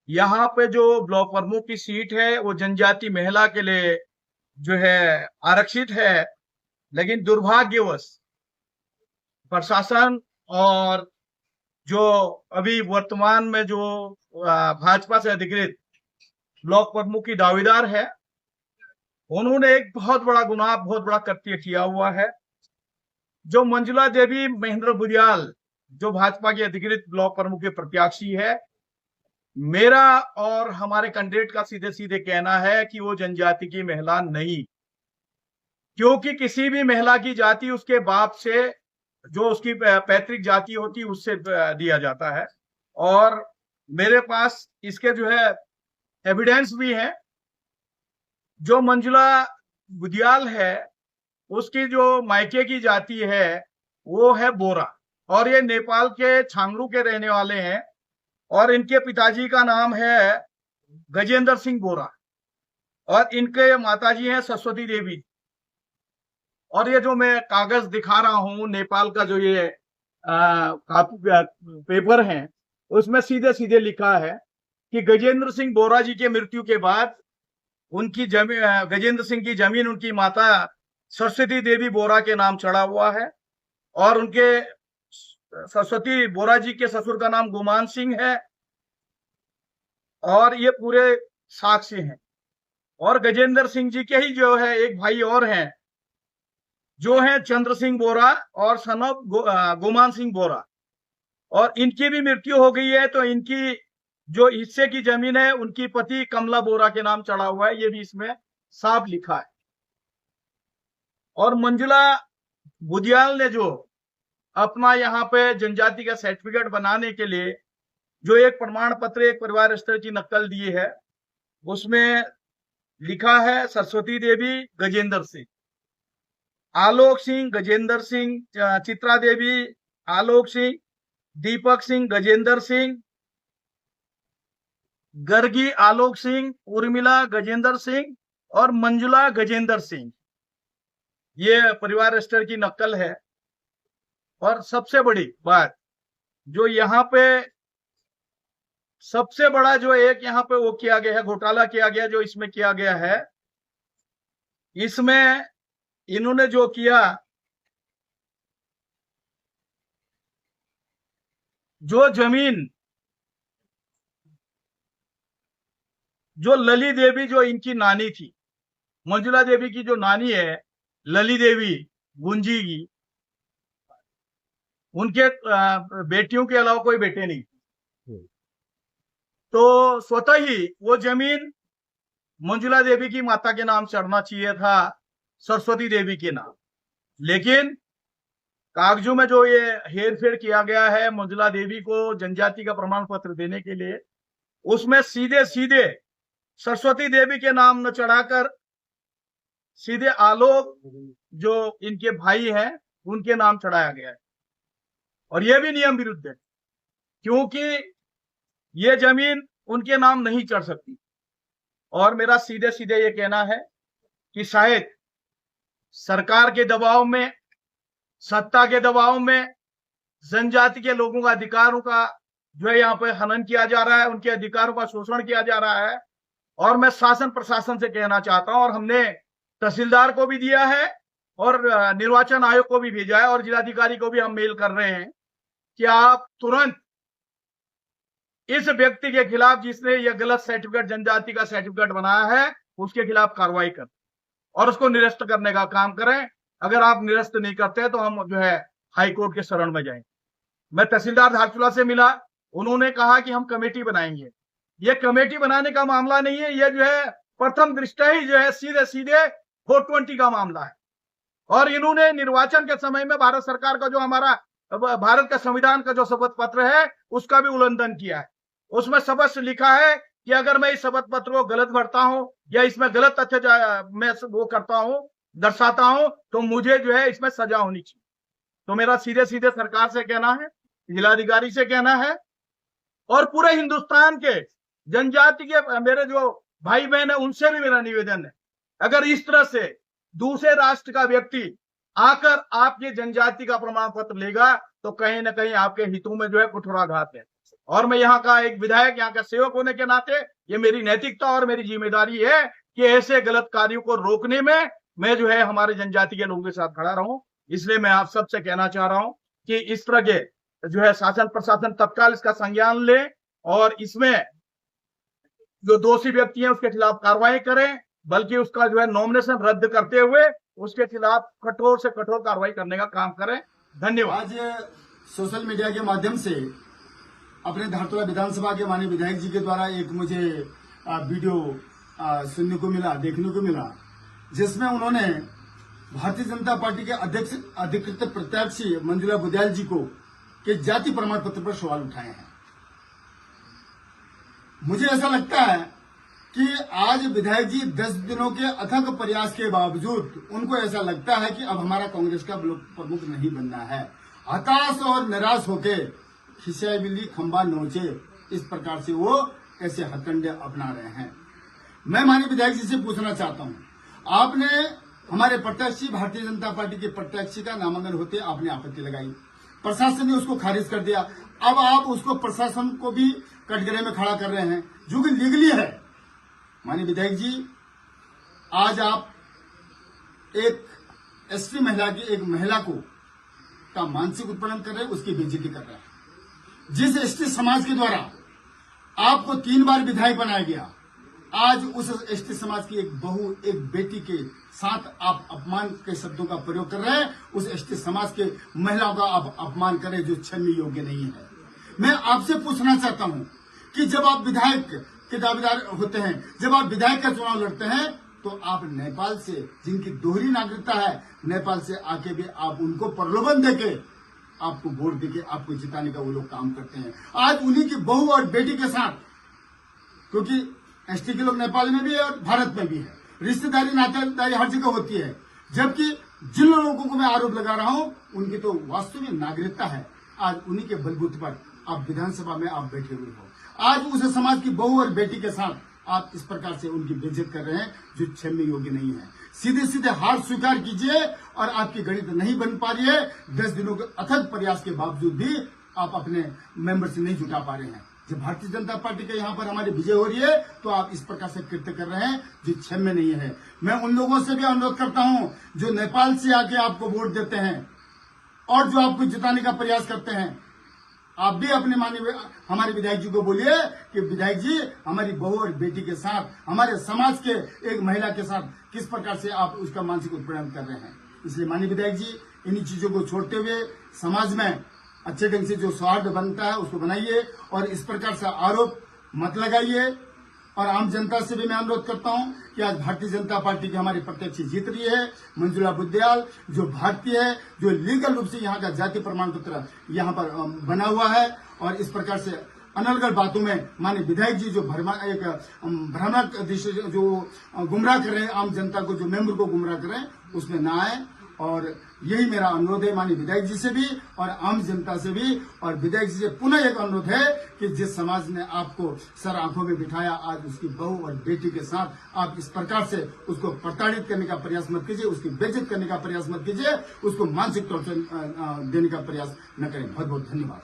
यहाँ पे जो ब्लॉक प्रमुख की सीट है वो जनजाति महिला के लिए जो है आरक्षित है, लेकिन दुर्भाग्यवश प्रशासन और जो अभी वर्तमान में जो भाजपा से अधिकृत ब्लॉक प्रमुख की दावेदार है, उन्होंने एक बहुत बड़ा गुनाह, बहुत बड़ा कृत्य किया हुआ है। जो मंजुला देवी महेंद्र बुदियाल, जो भाजपा की अधिकृत ब्लॉक प्रमुख के प्रत्याशी है, मेरा और हमारे कैंडिडेट का सीधे सीधे कहना है कि वो जनजाति की महिला नहीं, क्योंकि किसी भी महिला की जाति उसके बाप से, जो उसकी पैतृक जाति होती है, उससे दिया जाता है। और मेरे पास इसके जो है एविडेंस भी है। जो मंजुला बुदियाल है, उसकी जो मायके की जाति है वो है बोरा, और ये नेपाल के छांगरू के रहने वाले हैं, और इनके पिताजी का नाम है गजेंद्र सिंह बोरा, और इनके माताजी हैं सरस्वती देवी। और ये जो मैं कागज दिखा रहा हूं, नेपाल का जो ये पेपर है, उसमें सीधे सीधे लिखा है कि गजेंद्र सिंह बोरा जी के मृत्यु के बाद उनकी जमीन, गजेंद्र सिंह की जमीन उनकी माता सरस्वती देवी बोरा के नाम चढ़ा हुआ है, और उनके सरस्वती बोरा जी के ससुर का नाम गुमान सिंह है, और ये पूरे साक्ष्य हैं। और गजेंद्र सिंह जी के ही जो है एक भाई और हैं, जो है चंद्र सिंह बोरा और सन ऑफ गुमान सिंह बोरा, और इनकी भी मृत्यु हो गई है। तो इनकी जो हिस्से की जमीन है उनकी पति कमला बोरा के नाम चढ़ा हुआ है, ये भी इसमें साफ लिखा है। और मंजुला बुदियाल ने जो अपना यहाँ पे जनजाति का सर्टिफिकेट बनाने के लिए जो एक प्रमाण पत्र एक परिवार स्तर की नकल दी है, उसमें लिखा है सरस्वती देवी गजेंद्र सिंह, आलोक सिंह गजेंद्र सिंह, चित्रा देवी आलोक सिंह, दीपक सिंह गजेंद्र सिंह, गर्गी आलोक सिंह, उर्मिला गजेंद्र सिंह और मंजुला गजेंद्र सिंह। ये परिवार रजिस्टर की नकल है। और सबसे बड़ी बात जो यहाँ पे सबसे बड़ा जो एक यहाँ पे वो किया गया है, घोटाला किया गया, जो इसमें किया गया है, इसमें इन्होंने जो किया, जो जमीन जो लली देवी, जो इनकी नानी थी, मंजुला देवी की जो नानी है लली देवी गुंजी की, उनके बेटियों के अलावा कोई बेटे नहीं, तो स्वतः ही वो जमीन मंजुला देवी की माता के नाम चढ़ना चाहिए था, सरस्वती देवी के नाम। लेकिन कागजों में जो ये हेर फेर किया गया है मंजुला देवी को जनजाति का प्रमाण पत्र देने के लिए, उसमें सीधे सीधे सरस्वती देवी के नाम न चढ़ाकर सीधे आलोक, जो इनके भाई हैं, उनके नाम चढ़ाया गया है। और यह भी नियम विरुद्ध है, क्योंकि ये जमीन उनके नाम नहीं चढ़ सकती। और मेरा सीधे सीधे ये कहना है कि शायद सरकार के दबाव में, सत्ता के दबाव में जनजाति के लोगों का अधिकारों का जो है यहाँ पे हनन किया जा रहा है, उनके अधिकारों का शोषण किया जा रहा है। और मैं शासन प्रशासन से कहना चाहता हूं, और हमने तहसीलदार को भी दिया है और निर्वाचन आयोग को भी भेजा है और जिलाधिकारी को भी हम मेल कर रहे हैं कि आप तुरंत इस व्यक्ति के खिलाफ, जिसने यह गलत सर्टिफिकेट, जनजाति का सर्टिफिकेट बनाया है, उसके खिलाफ कार्रवाई करें और उसको निरस्त करने का काम करें। अगर आप निरस्त नहीं करते तो हम जो है हाईकोर्ट के शरण में जाएंगे। मैं तहसीलदार धारचूला से मिला, उन्होंने कहा कि हम कमेटी बनाएंगे। ये कमेटी बनाने का मामला नहीं है, ये जो है प्रथम दृष्टया ही जो है सीधे सीधे 420 का मामला है। और इन्होंने निर्वाचन के समय में भारत सरकार का जो हमारा भारत का संविधान का जो शपथ पत्र है उसका भी उल्लंघन किया है। उसमें स्पष्ट लिखा है कि अगर मैं इस शपथ पत्र को गलत भरता हूं या इसमें गलत तथ्य मैं वो करता हूं, दर्शाता हूं, तो मुझे जो है इसमें सजा होनी चाहिए। तो मेरा सीधे सीधे सरकार से कहना है, जिलाधिकारी से कहना है, और पूरे हिंदुस्तान के जनजाति के मेरे जो भाई बहन है उनसे भी मेरा निवेदन है, अगर इस तरह से दूसरे राष्ट्र का व्यक्ति आकर आपके जनजाति का प्रमाण पत्र लेगा तो कहीं ना कहीं आपके हितों में जो है कुठाराघात है। और मैं यहाँ का एक विधायक, यहाँ का सेवक होने के नाते ये मेरी नैतिकता और मेरी जिम्मेदारी है कि ऐसे गलत कार्यों को रोकने में मैं जो है हमारे जनजाति के लोगों के साथ खड़ा रहूं। इसलिए मैं आप सबसे कहना चाह रहा हूं कि इस तरह के जो है शासन प्रशासन तत्काल इसका संज्ञान ले और इसमें जो दोषी व्यक्ति हैं उसके खिलाफ कार्रवाई करें, बल्कि उसका जो है नॉमिनेशन रद्द करते हुए उसके खिलाफ कठोर से कठोर कार्रवाई करने का काम करें। धन्यवाद। आज सोशल मीडिया के माध्यम से अपने धारतोला विधानसभा के माननीय विधायक जी के द्वारा एक मुझे वीडियो सुनने को मिला, देखने को मिला, जिसमें उन्होंने भारतीय जनता पार्टी के अध्यक्ष अधिकृत प्रत्याशी मंजुला बुद्याल जी को के जाति प्रमाण पत्र पर सवाल उठाए हैं। मुझे ऐसा लगता है कि आज विधायक जी 10 दिनों के अथक प्रयास के बावजूद उनको ऐसा लगता है कि अब हमारा कांग्रेस का ब्लॉक प्रमुख नहीं बनना है। हताश और निराश होके खिसियाई बिल्ली खंबा नोचे, इस प्रकार से वो ऐसे हथकंडे अपना रहे हैं। मैं माननीय विधायक जी से पूछना चाहता हूं, आपने हमारे प्रत्याशी भारतीय जनता पार्टी के प्रत्याशी का नामांकन होते आपने आपत्ति लगाई, प्रशासन ने उसको खारिज कर दिया। अब आप उसको प्रशासन को भी कटघरे में खड़ा कर रहे हैं, जो कि लीगली है। माननीय विधायक जी, आज आप एक एसटी महिला की एक महिला को का मानसिक उत्पीड़न कर रहे हैं, उसकी बेइज्जती कर रहे हैं। जिस एसटी समाज के द्वारा आपको 3 बार विधायक बनाया गया, आज उस एसटी समाज की एक बहू, एक बेटी के साथ आप अपमान के शब्दों का प्रयोग कर रहे हैं। उस एसटी समाज के महिलाओं का आप अपमान करें जो क्षम्य योग्य नहीं है। मैं आपसे पूछना चाहता हूं कि जब आप विधायक के दावेदार होते हैं, जब आप विधायक का चुनाव लड़ते हैं, तो आप नेपाल से, जिनकी दोहरी नागरिकता है, नेपाल से आके भी आप उनको प्रलोभन देके, आपको वोट देके आपको जिताने का वो लोग काम करते हैं। आज उन्हीं की बहू और बेटी के साथ, क्योंकि एसटी के लोग नेपाल में भी है और भारत में भी है, रिश्तेदारी नातेदारी हर जगह होती है, जबकि जिन लोगों को मैं आरोप लगा रहा हूं उनकी तो वास्तविक नागरिकता है। आज उन्हीं के बलबूते पर आप विधानसभा में आप बैठे हुए हो। आज उस समाज की बहू और बेटी के साथ आप इस प्रकार से उनकी बेइज्जत कर रहे हैं, जो क्षम्य योग्य नहीं है। सीधे सीधे हार स्वीकार कीजिए, और आपकी गणित नहीं बन पा रही है। 10 दिनों के अथक प्रयास के बावजूद भी आप अपने मेंबर से नहीं जुटा पा रहे हैं। जब भारतीय जनता पार्टी के यहाँ पर हमारी विजय हो रही है, तो आप इस प्रकार से कृत्य कर रहे हैं जो क्षम्य नहीं है। मैं उन लोगों से भी अनुरोध करता हूं जो नेपाल से आके आपको वोट देते हैं और जो आपको जिताने का प्रयास करते हैं, आप भी अपने माननीय हमारे विधायक जी को बोलिए कि विधायक जी, हमारी बहू और बेटी के साथ, हमारे समाज के एक महिला के साथ किस प्रकार से आप उसका मानसिक उत्पीड़न कर रहे हैं। इसलिए माननीय विधायक जी, इन्हीं चीजों को छोड़ते हुए समाज में अच्छे ढंग से जो सौहार्द बनता है उसको बनाइए, और इस प्रकार से आरोप मत लगाइए। और आम जनता से भी मैं अनुरोध करता हूं कि आज भारतीय जनता पार्टी की हमारी प्रत्याशी जीत रही है, मंजुला बुद्याल, जो भारतीय है, जो लीगल रूप से यहाँ का जाति प्रमाण पत्र यहाँ पर बना हुआ है। और इस प्रकार से अनर्गल बातों में माननीय विधायक जी जो भ्रमक जो गुमराह कर रहे हैं, आम जनता को, जो मेंबर को गुमराह कर रहे हैं, उसमें ना आए। और यही मेरा अनुरोध है माननीय विधायक जी से भी और आम जनता से भी। और विधायक जी से पुनः एक अनुरोध है कि जिस समाज ने आपको सर आंखों में बिठाया, आज उसकी बहू और बेटी के साथ आप इस प्रकार से उसको प्रताड़ित करने का प्रयास मत कीजिए, उसकी बेइज्जत करने का प्रयास मत कीजिए, उसको मानसिक तौर से देने का प्रयास न करें। बहुत बहुत धन्यवाद।